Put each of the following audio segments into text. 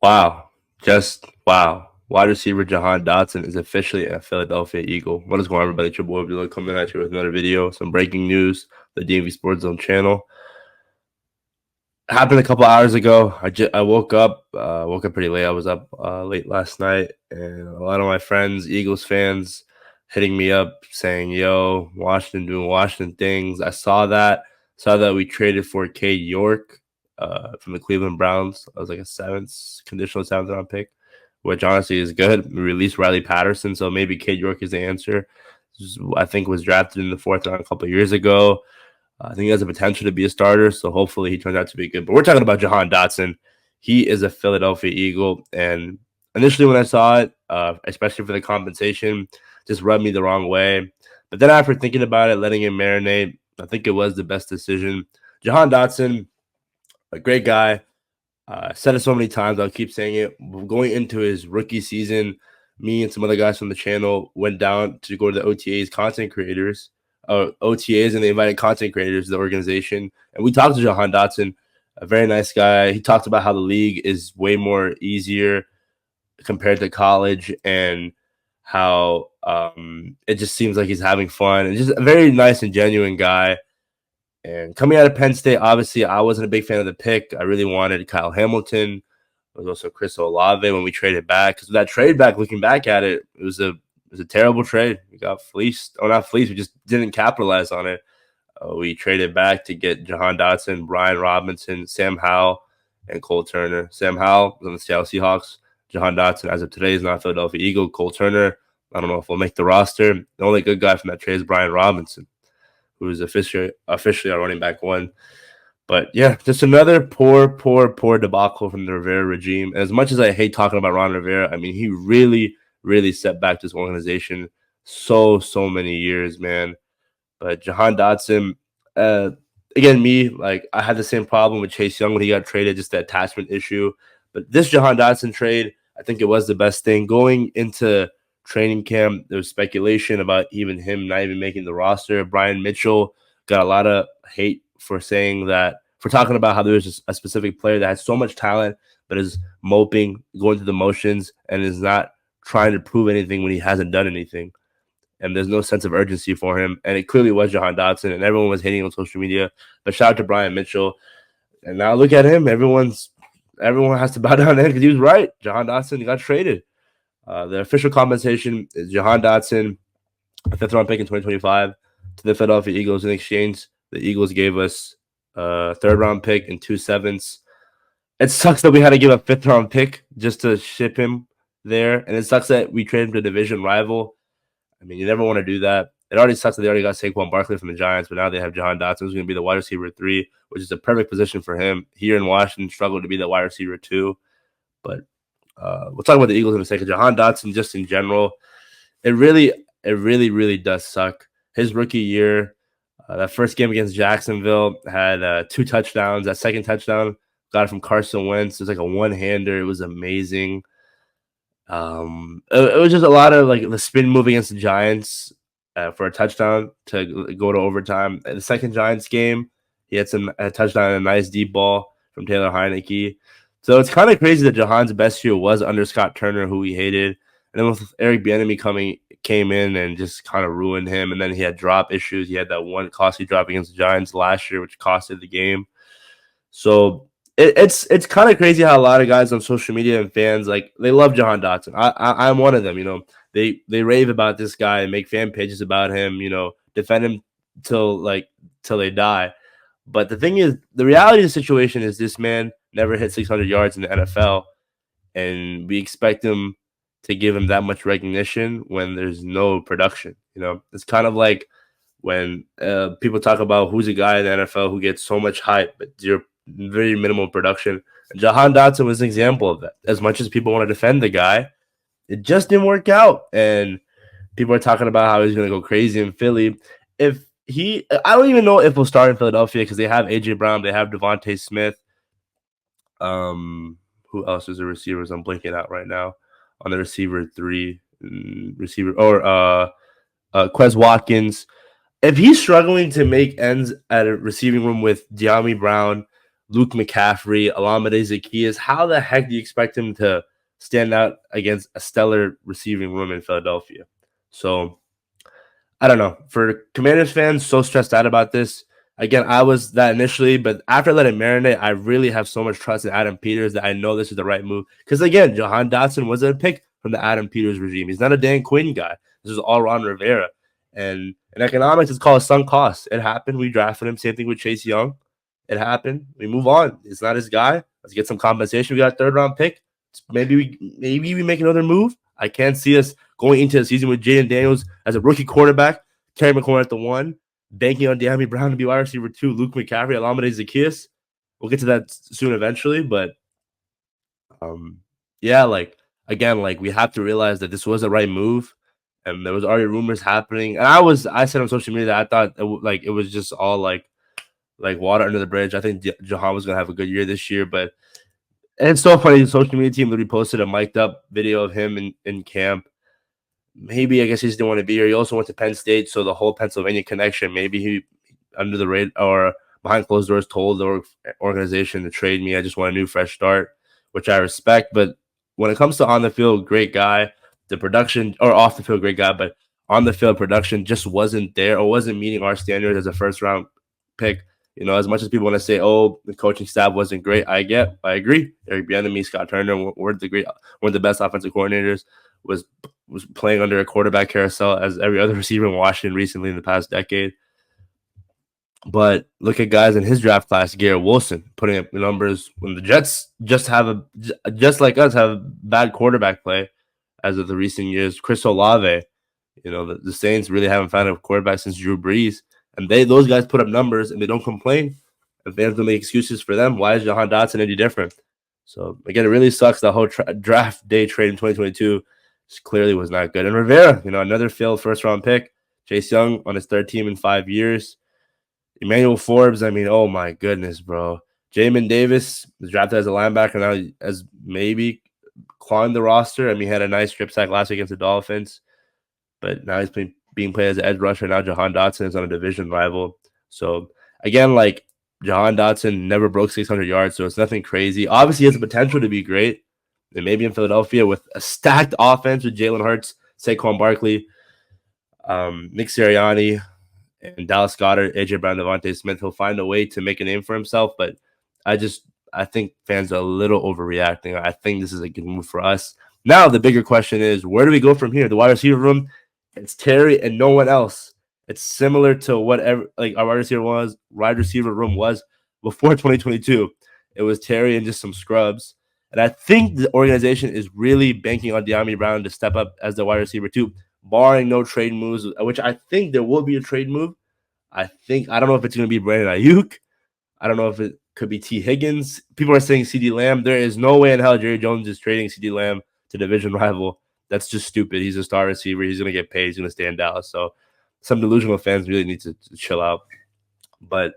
Wow. Just wow. Wide receiver Jahan Dotson is officially a Philadelphia Eagle. What is going on, everybody? It's your boy Abdullah coming at you with another video. Some breaking news. The DMVSportsZone channel. Happened a couple hours ago. I woke up pretty late. I was up late last night, and a lot of my friends, Eagles fans, hitting me up saying, "Yo, Washington doing Washington things." I saw that we traded for Cade York from the Cleveland Browns. That was like a conditional seventh round pick, which honestly is good. We released Riley Patterson, so maybe Cade York is the answer. I think was drafted in the fourth round a couple of years ago. I think he has the potential to be a starter, so hopefully he turns out to be good. But we're talking about Jahan Dotson. He is a Philadelphia Eagle, and initially when I saw it, especially for the compensation, just rubbed me the wrong way. But then after thinking about it, letting it marinate, I think it was the best decision. Jahan Dotson, a great guy. I said it so many times, I'll keep saying it. Going into his rookie season, me and some other guys from the channel went down to go to the OTAs, content creators, OTAs, and they invited content creators to the organization. And we talked to Jahan Dotson, a very nice guy. He talked about how the league is way more easier compared to college and how it just seems like he's having fun and just a very nice and genuine guy. And coming out of Penn State, obviously, I wasn't a big fan of the pick. I really wanted Kyle Hamilton. There was also Chris Olave when we traded back. Because that trade back, looking back at it, it was a terrible trade. We got fleeced. Oh, not fleeced. We just didn't capitalize on it. We traded back to get Jahan Dotson, Brian Robinson, Sam Howell, and Cole Turner. Sam Howell was on the Seattle Seahawks. Jahan Dotson, as of today, is not a Philadelphia Eagle. Cole Turner, I don't know if we'll make the roster. The only good guy from that trade is Brian Robinson, who is officially our running back one. But yeah, just another poor debacle from the Rivera regime. As much as I hate talking about Ron Rivera, I mean, he really set back this organization so many years, man. But Jahan Dotson, again, like I had the same problem with Chase Young when he got traded, just the attachment issue. But this Jahan Dotson trade, I think it was the best thing. Going into training camp, there was speculation about even him not even making the roster. Brian Mitchell got a lot of hate for talking about how there was just a specific player that has so much talent, but is moping, going through the motions, and is not trying to prove anything when he hasn't done anything. And there's no sense of urgency for him. And it clearly was Jahan Dotson, and everyone was hating on social media. But shout out to Brian Mitchell. And now look at him. Everyone has to bow down to him because he was right. Jahan Dotson got traded. The official compensation is Jahan Dotson, a fifth-round pick in 2025, to the Philadelphia Eagles. In exchange, the Eagles gave us a third-round pick and 2 sevenths. It sucks that we had to give a fifth-round pick just to ship him there, and it sucks that we traded him to a division rival. I mean, you never want to do that. It already sucks that they already got Saquon Barkley from the Giants, but now they have Jahan Dotson, who's going to be the wide receiver 3, which is a perfect position for him. Here in Washington, struggled to be the wide receiver 2, but we'll talk about the Eagles in a second. Jahan Dotson, just in general, it really does suck. His rookie year, that first game against Jacksonville, had 2 touchdowns. That second touchdown got it from Carson Wentz. It was like a one-hander. It was amazing. It was just a lot of like the spin move against the Giants for a touchdown to go to overtime. In the second Giants game, he had a touchdown and a nice deep ball from Taylor Heineke. So it's kind of crazy that Jahan's best year was under Scott Turner, who he hated, and then with Eric Bieniemy came in and just kind of ruined him. And then he had drop issues. He had that one costly drop against the Giants last year, which costed the game. So it's kind of crazy how a lot of guys on social media and fans, like, they love Jahan Dotson. I'm one of them. You know, they rave about this guy and make fan pages about him. You know, defend him till they die. But the thing is, the reality of the situation is this man never hit 600 yards in the NFL, and we expect him to give him that much recognition when there's no production. You know, it's kind of like when people talk about who's a guy in the NFL who gets so much hype but very minimal production. And Jahan Dotson was an example of that. As much as people want to defend the guy, it just didn't work out. And people are talking about how he's going to go crazy in Philly. I don't even know if he'll start in Philadelphia because they have AJ Brown, they have Devontae Smith. Who else is a receivers? I'm blanking out right now on the receiver 3 receiver or Quez Watkins. If he's struggling to make ends at a receiving room with De'Ami Brown, Luke McCaffrey, Alameda Zaccheaus. How the heck do you expect him to stand out against a stellar receiving room in Philadelphia? So I don't know. For Commanders fans, so stressed out about this. Again, I was that initially, but after letting marinate, I really have so much trust in Adam Peters that I know this is the right move. Because again, Jahan Dotson was a pick from the Adam Peters regime. He's not a Dan Quinn guy. This is all Ron Rivera. And in economics, it's called sunk cost. It happened. We drafted him. Same thing with Chase Young. It happened. We move on. It's not his guy. Let's get some compensation. We got a third round pick. Maybe we make another move. I can't see us going into the season with Jaden Daniels as a rookie quarterback, Terry McLaurin at the 1, banking on De'Ami Brown to be wide receiver 2, Luke McCaffrey, Alameda Zaccheaus. We'll get to that soon eventually, but yeah, like we have to realize that this was the right move, and there was already rumors happening. And I said on social media that I thought it was just all like water under the bridge. I think Jahan was gonna have a good year this year, but and it's so funny. The social media team literally posted a mic'd up video of him in camp. Maybe I guess he just didn't want to be here. He also went to Penn State, so the whole Pennsylvania connection. Maybe he under the radar or behind closed doors told the organization to trade me. I just want a new fresh start, which I respect. But when it comes to on the field, great guy. The production or off the field, great guy, but on the field production just wasn't there or wasn't meeting our standards as a first round pick. You know, as much as people want to say, "Oh, the coaching staff wasn't great," I agree. Eric Bieniemy, Scott Turner were the best offensive coordinators. Was playing under a quarterback carousel as every other receiver in Washington recently in the past decade. But look at guys in his draft class, Garrett Wilson, putting up numbers when the Jets just like us have bad quarterback play as of the recent years. Chris Olave, you know, the Saints really haven't found a quarterback since Drew Brees. And those guys put up numbers and they don't complain. And fans don't make excuses for them. Why is Jahan Dotson any different? So again, it really sucks. The whole draft day trade in 2022 just clearly was not good. And Rivera, you know, another failed first round pick. Chase Young on his third team in 5 years. Emmanuel Forbes, I mean, oh my goodness, bro. Jamin Davis was drafted as a linebacker now as maybe clawing the roster. I mean, he had a nice strip sack last week against the Dolphins, but now he's being played as an edge rusher. Now Jahan Dotson is on a division rival. So again, like Jahan Dotson never broke 600 yards, so it's nothing crazy. Obviously, he has the potential to be great, and maybe in Philadelphia with a stacked offense with Jalen Hurts, Saquon Barkley, Nick Sirianni, and Dallas Goedert, AJ Brown, Devontae Smith, he'll find a way to make a name for himself. But I think fans are a little overreacting. I think this is a good move for us. Now the bigger question is, where do we go from here? The wide receiver room, it's Terry and no one else. It's similar to whatever like our wide receiver room was before 2022. It was Terry and just some scrubs. And I think the organization is really banking on De'Ami Brown to step up as the wide receiver too, barring no trade moves, which I think there will be a trade move. I don't know if it's going to be Brandon Ayuk. I don't know if it could be T. Higgins. People are saying CeeDee Lamb. There is no way in hell Jerry Jones is trading CeeDee Lamb to division rival. That's just stupid. He's a star receiver. He's going to get paid. He's going to stay in Dallas. So some delusional fans really need to chill out. But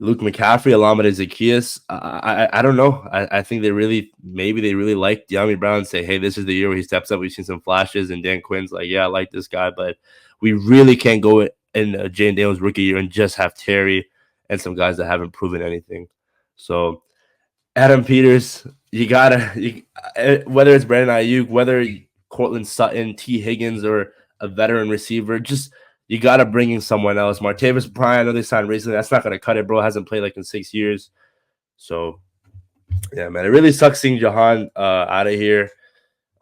Luke McCaffrey, Alameda Zaccheaus, I don't know. I think maybe they really like De'Ami Brown and say, hey, this is the year where he steps up. We've seen some flashes, and Dan Quinn's like, yeah, I like this guy, but we really can't go in Jane Daniels' rookie year and just have Terry and some guys that haven't proven anything. So Adam Peters, whether it's Brandon Ayuk, whether Cortland Sutton, T. Higgins, or a veteran receiver, just you got to bring in someone else. Martavis Bryant, I know they signed recently. That's not going to cut it, bro. Hasn't played like in 6 years. So, yeah, man, it really sucks seeing Jahan out of here.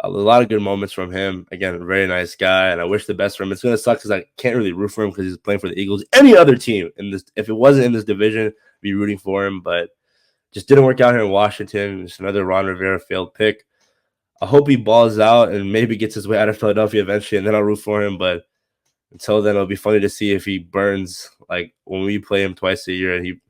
A lot of good moments from him. Again, a very nice guy, and I wish the best for him. It's going to suck because I can't really root for him because he's playing for the Eagles. Any other team in this, if it wasn't in this division, I'd be rooting for him, but just didn't work out here in Washington. Just another Ron Rivera failed pick. I hope he balls out and maybe gets his way out of Philadelphia eventually, and then I'll root for him. But until then, it'll be funny to see if he burns, like when we play him twice a year and he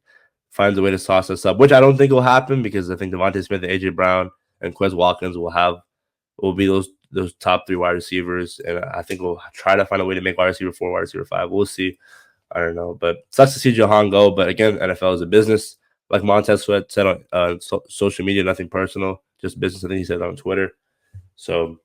finds a way to sauce us up, which I don't think will happen because I think Devontae Smith and AJ Brown and Quez Watkins will be those top 3 wide receivers. And I think we'll try to find a way to make wide receiver 4, wide receiver 5. We'll see. I don't know. But it sucks to see Jahan go. But again, NFL is a business. Like Montez Sweat said on social media, nothing personal, just business. I think he said on Twitter. So,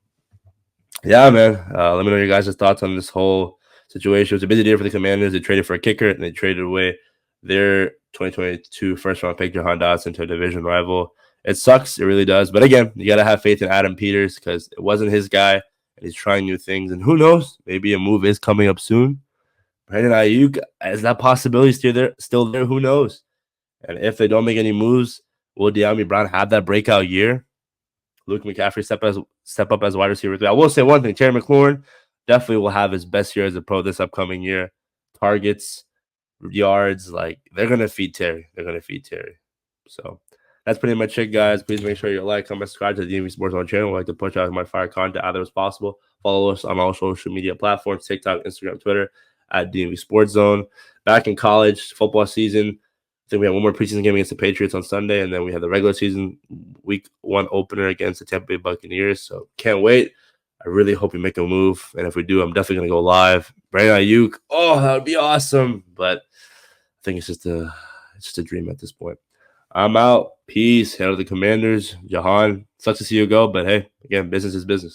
yeah, man. Let me know your guys' thoughts on this whole situation. It was a busy day for the Commanders. They traded for a kicker, and they traded away their 2022 first round pick Jahan Dotson to a division rival. It sucks. It really does. But again, you got to have faith in Adam Peters because it wasn't his guy, and he's trying new things. And who knows? Maybe a move is coming up soon. Brandon Ayuk, is that possibility still there? Still there? Who knows? And if they don't make any moves, will De'Ami Brown have that breakout year? Luke McCaffrey step up as wide receiver 3. I will say one thing: Terry McLaurin definitely will have his best year as a pro this upcoming year. Targets, yards, like they're gonna feed Terry. They're gonna feed Terry. So that's pretty much it, guys. Please make sure you like, comment, subscribe to the DMVSportsZone channel. I like to push out my fire content either as possible. Follow us on all social media platforms: TikTok, Instagram, Twitter at DMVSportsZone. Back in college football season. I think we have one more preseason game against the Patriots on Sunday, and then we have the regular season week 1 opener against the Tampa Bay Buccaneers. So can't wait. I really hope we make a move, and if we do, I'm definitely gonna go live. Brandon Ayuk, oh, that would be awesome. But I think it's just a dream at this point. I'm out. Peace. Hail to the Commanders. Jahan, sucks to see you go, but hey, again, business is business.